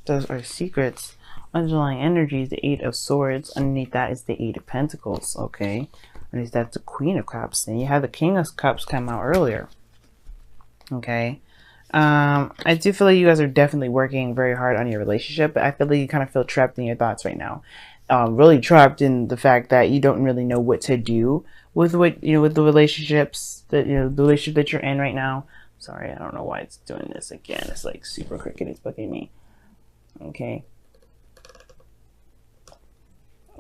Those are secrets. Underlying energy is the Eight of Swords. Underneath that is the Eight of Pentacles. Okay. Underneath that's the Queen of Cups. And you have the King of Cups come out earlier. Okay. I do feel like you guys are definitely working very hard on your relationship, but I feel like you kind of feel trapped in your thoughts right now. Really trapped in the fact that you don't really know what to do with what, with the relationships that, the relationship that you're in right now. Sorry, I don't know why it's doing this again. It's like super crooked. It's bugging me. Okay.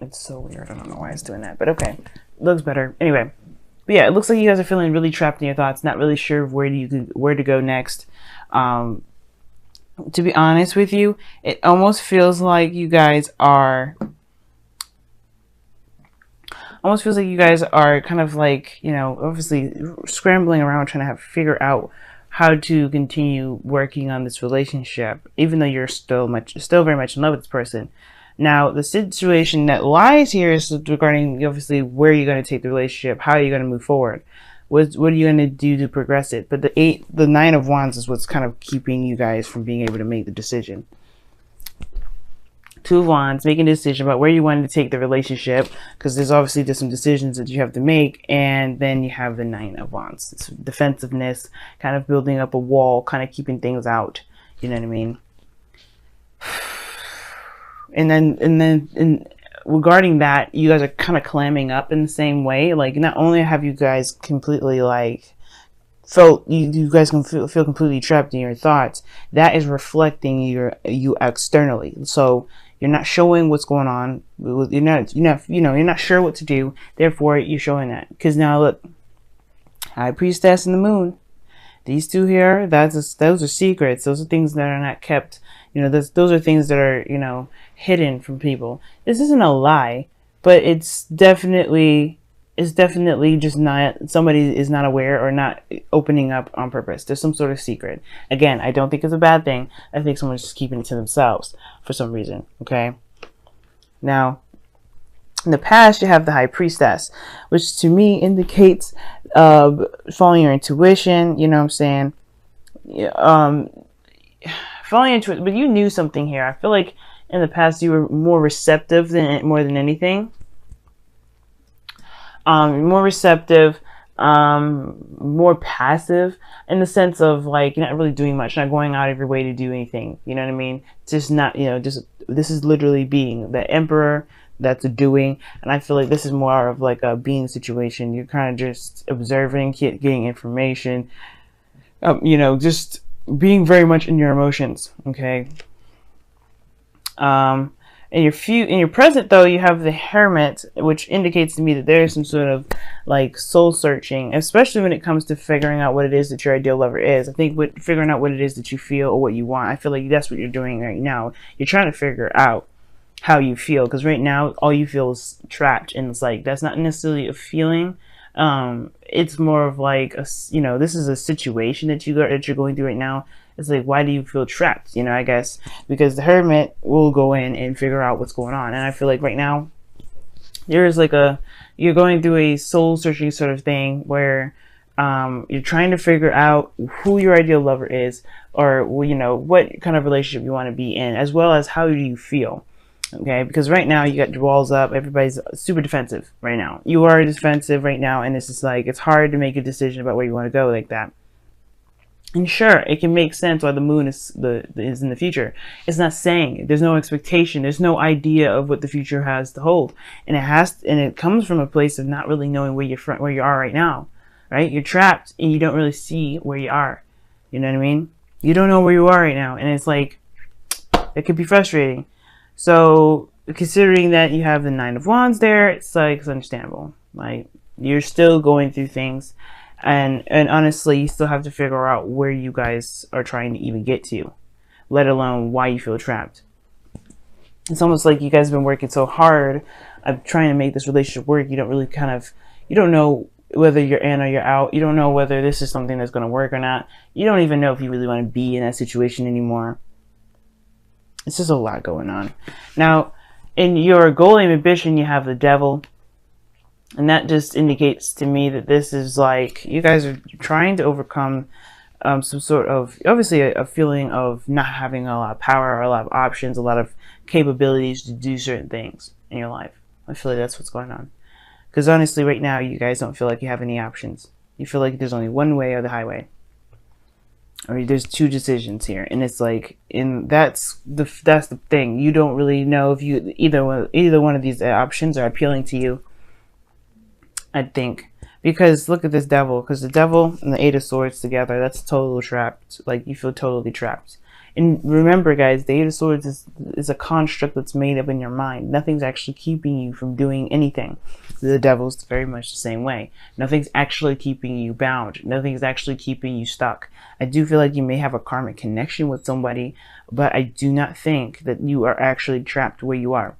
It's so weird. I don't know why it's doing that, but okay. Looks better. Anyway. But yeah, it looks like you guys are feeling really trapped in your thoughts, not really sure where to go next. To be honest with you, it almost feels like you guys are kind of like, obviously scrambling around trying to figure out how to continue working on this relationship, even though you're still very much in love with this person. Now, the situation that lies here is regarding, obviously, where you're going to take the relationship, how you're going to move forward, what are you going to do to progress it. But the Nine of Wands is what's kind of keeping you guys from being able to make the decision. Two of Wands, making a decision about where you want to take the relationship, because there's some decisions that you have to make, and then you have the Nine of Wands. It's defensiveness, kind of building up a wall, kind of keeping things out. You know what I mean? And then regarding that, you guys are kind of clamming up in the same way. Like, not only have you guys completely like felt you guys can feel completely trapped in your thoughts, that is reflecting you externally. So you're not showing what's going on. You're not sure what to do. Therefore, you're showing that. Because now look, High Priestess and the Moon. These two here, those are secrets. Those are things that are not kept. Those are things that are, hidden from people. This isn't a lie, but it's definitely just not, somebody is not aware or not opening up on purpose. There's some sort of secret. Again, I don't think it's a bad thing. I think someone's just keeping it to themselves for some reason. Okay. Now, in the past, you have the High Priestess, which to me indicates following your intuition. You know what I'm saying? Following into it, but you knew something here. I feel like in the past you were more receptive more than anything. More receptive, more passive in the sense of like you're not really doing much, not going out of your way to do anything. You know what I mean? Just not, this is literally being the Emperor. That's a doing, and I feel like this is more of like a being situation. You're kind of just observing, getting information. Just being very much in your emotions. Okay. In your present though, you have the Hermit, which indicates to me that there is some sort of like soul searching, especially when it comes to figuring out what it is that your ideal lover is. I think figuring out what it is that you feel or what you want, I feel like that's what you're doing right now. You're trying to figure out how you feel, because right now all you feel is trapped, and it's like that's not necessarily a feeling. It's more of like this is a situation that you're going through right now. It's like, why do you feel trapped? I guess because the Hermit will go in and figure out what's going on. And I feel like right now there's like you're going through a soul searching sort of thing where you're trying to figure out who your ideal lover is, or what kind of relationship you want to be in, as well as how do you feel. Okay, because right now you got your walls up. Everybody's super defensive right now. You are defensive right now, and it's just like it's hard to make a decision about where you want to go like that. And sure, it can make sense why the Moon is in the future. It's not saying there's no expectation. There's no idea of what the future has to hold, and it comes from a place of not really knowing where you are right now. Right, you're trapped, and you don't really see where you are. You know what I mean? You don't know where you are right now, and it's like it could be frustrating. So considering that you have the Nine of Wands there, it's understandable. Like you're still going through things, and honestly, you still have to figure out where you guys are trying to even get to, let alone why you feel trapped. It's almost like you guys have been working so hard of trying to make this relationship work. You don't really you don't know whether you're in or you're out. You don't know whether this is something that's going to work or not. You don't even know if you really want to be in that situation anymore. It's just a lot going on. Now, in your goal and ambition, you have the Devil. And that just indicates to me that this is like, you guys are trying to overcome some sort of, obviously, a feeling of not having a lot of power or a lot of options, a lot of capabilities to do certain things in your life. I feel like that's what's going on. Because honestly, right now, you guys don't feel like you have any options. You feel like there's only one way or the highway. Or there's two decisions here, and it's like, that's the thing. You don't really know if you either one of these options are appealing to you. I think, because look at this devil. Because the devil and the Eight of Swords together, that's total trapped. Like, you feel totally trapped. And remember, guys, the Eight of Swords is a construct that's made up in your mind. Nothing's actually keeping you from doing anything. The Devil's very much the same way. Nothing's actually keeping you bound. Nothing's actually keeping you stuck. I do feel like you may have a karmic connection with somebody, but I do not think that you are actually trapped where you are.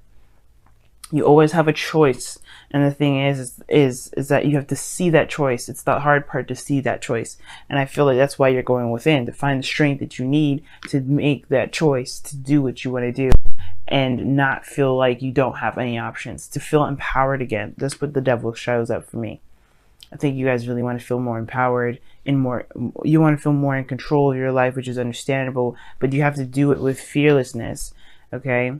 You always have a choice, and the thing is that you have to see that choice. It's the hard part, to see that choice, and I feel like that's why you're going within, to find the strength that you need to make that choice, to do what you want to do, and not feel like you don't have any options, to feel empowered again. That's what the Devil shows up for me. I think you guys really want to feel more empowered and you want to feel more in control of your life, which is understandable, but you have to do it with fearlessness, okay?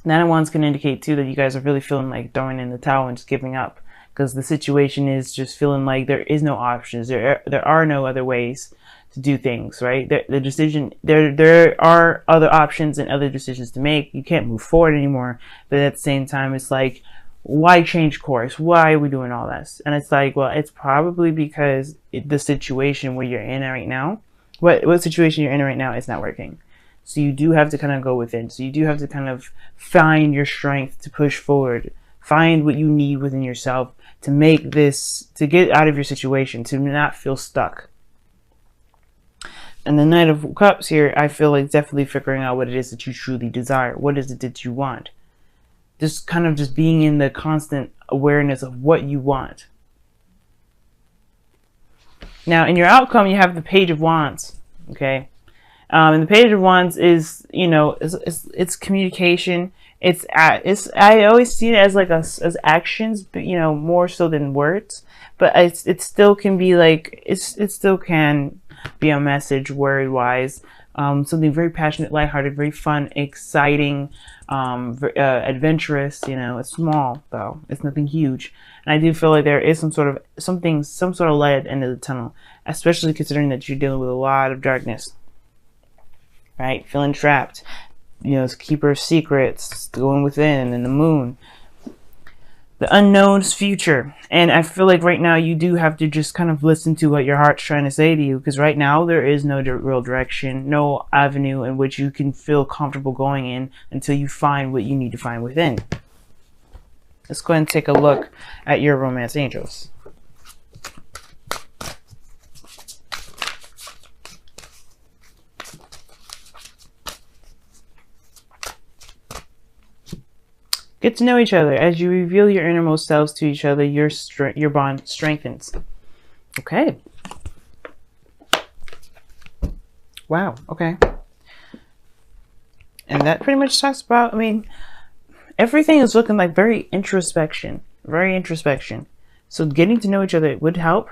Nine of Wands can indicate too that you guys are really feeling like throwing in the towel and just giving up, because the situation is just feeling like there is no options. There are no other ways to do things, right? There are other options and other decisions to make. You can't move forward anymore, but at the same time, it's like, why change course? Why are we doing all this? And it's like, well, it's probably because the situation where you're in right now, what situation you're in right now, is not working. So you do have to kind of go within. So you do have to kind of find your strength to push forward. Find what you need within yourself to make this, to get out of your situation, to not feel stuck. And the Knight of Cups here, I feel like definitely figuring out what it is that you truly desire. What is it that you want? Just kind of just being in the constant awareness of what you want. Now, in your outcome, you have the Page of Wands, okay? And the Page of Wands is, you know, it's communication. I always see it as like as actions, but you know, more so than words. But it still can be like, it still can be a message word wise. Something very passionate, lighthearted, very fun, exciting, adventurous. You know, it's small though. It's nothing huge. And I do feel like there is some sort of light at the end of the tunnel, especially considering that you're dealing with a lot of darkness. Right? Feeling trapped. You know, Keeper of Secrets, going within, and the Moon. The unknown's future. And I feel like right now you do have to just kind of listen to what your heart's trying to say to you, because right now there is no real direction, no avenue in which you can feel comfortable going in until you find what you need to find within. Let's go ahead and take a look at your romance angels. Get to know each other. As you reveal your innermost selves to each other, your bond strengthens. Okay. Wow. Okay. And that pretty much talks about, I mean, everything is looking like very introspection. Very introspection. So getting to know each other would help,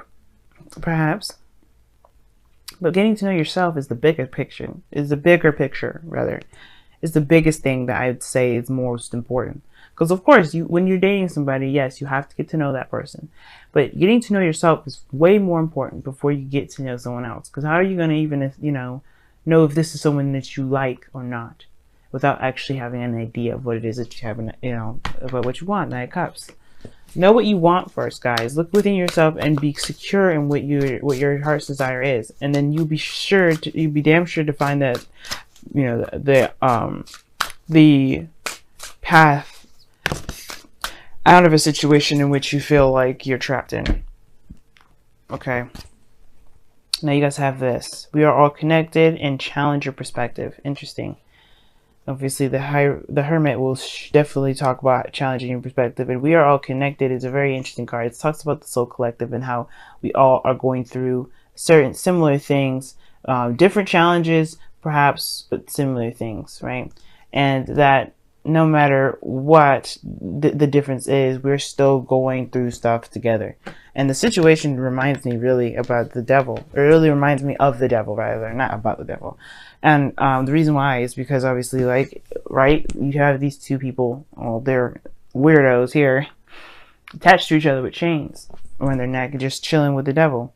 perhaps. But getting to know yourself is the bigger picture. Is the biggest thing that I would say is most important. Because of course, when you're dating somebody, yes, you have to get to know that person. But getting to know yourself is way more important before you get to know someone else. Because how are you going to even, you know if this is someone that you like or not, without actually having an idea of what it is that you have, about what you want? Knight of Cups. Know what you want first, guys. Look within yourself and be secure in what your heart's desire is, and then you'll be damn sure to find that, the path out of a situation in which you feel like you're trapped in. Okay. Now you guys have this. We are all connected, and challenge your perspective. Interesting. Obviously, the Hermit will definitely talk about challenging your perspective. And we are all connected is a very interesting card. It talks about the soul collective and how we all are going through certain similar things, different challenges, perhaps, but similar things, right? And that no matter what the difference is, we're still going through stuff together. And the situation reminds me really about the devil, or it really reminds me of the devil, rather, not about the devil. And the reason why is because obviously, like, right, you have these two people, well, they're weirdos here, attached to each other with chains around their neck, just chilling with the devil.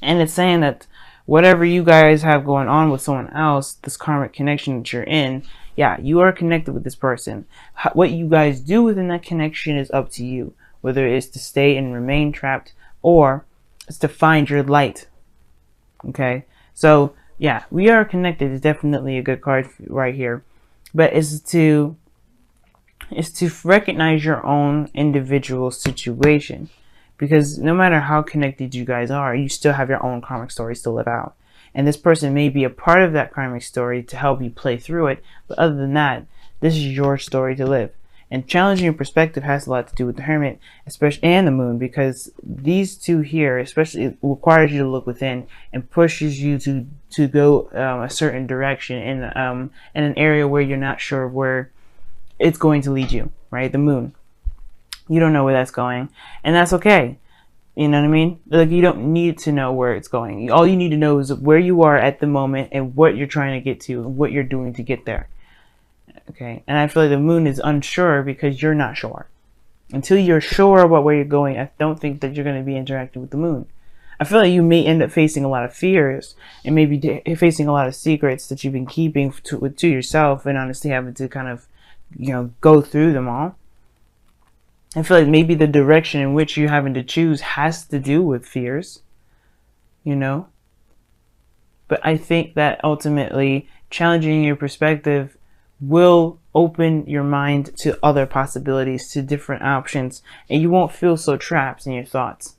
And it's saying that whatever you guys have going on with someone else, this karmic connection that you're in, yeah, you are connected with this person. What you guys do within that connection is up to you, whether it's to stay and remain trapped or it's to find your light. Okay, so yeah, we are connected is definitely a good card right here, but it's to recognize your own individual situation, because no matter how connected you guys are, you still have your own karmic stories to live out. And this person may be a part of that karmic story to help you play through it. But other than that, this is your story to live. And challenging your perspective has a lot to do with the Hermit, especially, and the Moon, because these two here, especially, it requires you to look within and pushes you to go a certain direction in an area where you're not sure where it's going to lead you. Right, the Moon. You don't know where that's going, and that's okay. You know what I mean? Like, you don't need to know where it's going. All you need to know is where you are at the moment and what you're trying to get to and what you're doing to get there. Okay? And I feel like the Moon is unsure because you're not sure. Until you're sure about where you're going, I don't think that you're going to be interacting with the Moon. I feel like you may end up facing a lot of fears and maybe facing a lot of secrets that you've been keeping to yourself, and honestly having to kind of, go through them all. I feel like maybe the direction in which you're having to choose has to do with fears, But I think that ultimately challenging your perspective will open your mind to other possibilities, to different options, and you won't feel so trapped in your thoughts.